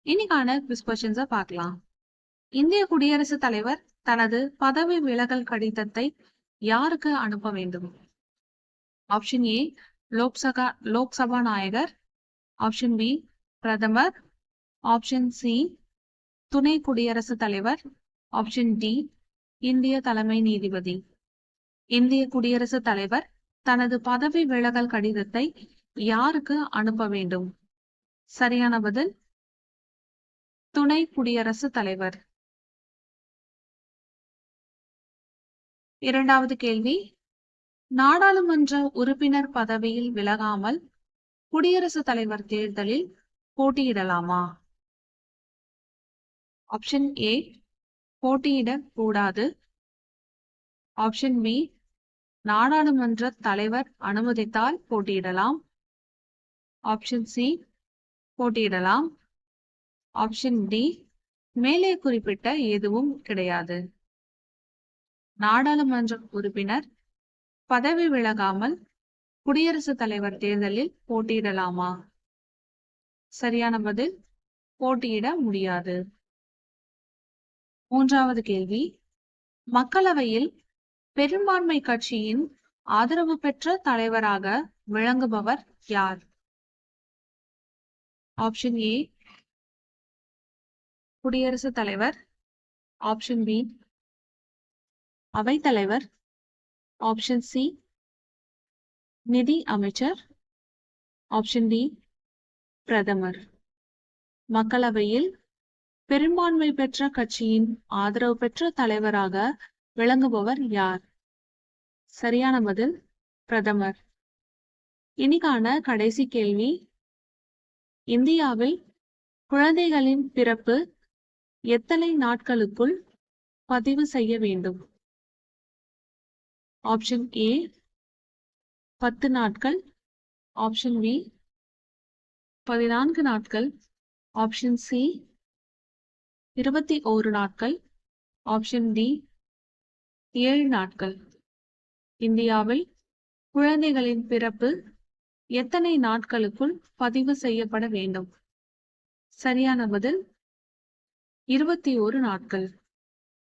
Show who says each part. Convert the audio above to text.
Speaker 1: இன்னைக்கான குவிஸ் கொஸ்டின்ஸை பார்க்கலாம். இந்திய குடியரசுத் தலைவர் தனது பதவி விலகல் கடிதத்தை யாருக்கு அனுப்ப வேண்டும்? ஆப்ஷன் ஏ லோக்சபா நாயகர், ஆப்ஷன் பி பிரதமர், ஆப்ஷன் சி துணை குடியரசுத் தலைவர், ஆப்ஷன் டி இந்திய தலைமை நீதிபதி. இந்திய குடியரசுத் தலைவர் தனது பதவி விலகல் கடிதத்தை யாருக்கு அனுப்ப வேண்டும்? சரியான பதில் துணை குடியரசுத் தலைவர். இரண்டாவது கேள்வி, நாடாளுமன்ற உறுப்பினர் பதவியில் விலகாமல் குடியரசுத் தலைவர் தேர்தலில் போட்டியிடலாமா? ஆப்ஷன் ஏ போட்டியிடக் கூடாது, ஆப்ஷன் பி நாடாளுமன்ற தலைவர் அனுமதித்தால் போட்டியிடலாம், ஆப்ஷன் சி போட்டியிடலாம், ஆப்ஷன் டி மேலே குறிப்பிட்ட எதுவும் கிடையாது. நாடாளுமன்ற உறுப்பினர் பதவி விலகாமல் குடியரசுத் தலைவர் தேர்தலில் போட்டியிடலாமா? சரியான பதில் போட்டியிட முடியாது. மூன்றாவது கேள்வி, மக்களவையில் பெரும்பான்மை கட்சியின் ஆதரவு பெற்ற தலைவராக விளங்குபவர் யார்? ஆப்ஷன் ஏ குடியரசுத் தலைவர், ஆப்ஷன் பி அவைத்தலைவர், ஆப்ஷன் சி நிதி அமைச்சர், ஆப்ஷன் டி பிரதமர். மக்களவையில் பெரும்பான்மை பெற்ற கட்சியின் ஆதரவு பெற்ற தலைவராக விளங்குபவர் யார்? சரியான பதில் பிரதமர். இன்னைக்கான கடைசி கேள்வி, இந்தியாவில் குழந்தைகளின் பிறப்பு எத்தனை நாட்களுக்குள் பதிவு செய்ய வேண்டும்? ஆப்ஷன் ஏ 10 நாட்கள், ஆப்ஷன் பி 14 நாட்கள், ஆப்ஷன் சி 21 நாட்கள், ஆப்ஷன் டி 7 நாட்கள். இந்தியாவில் குழந்தைகளின் பிறப்பு எத்தனை நாட்களுக்குள் பதிவு செய்யப்பட வேண்டும்? சரியான பதில் 21 நாட்கள்.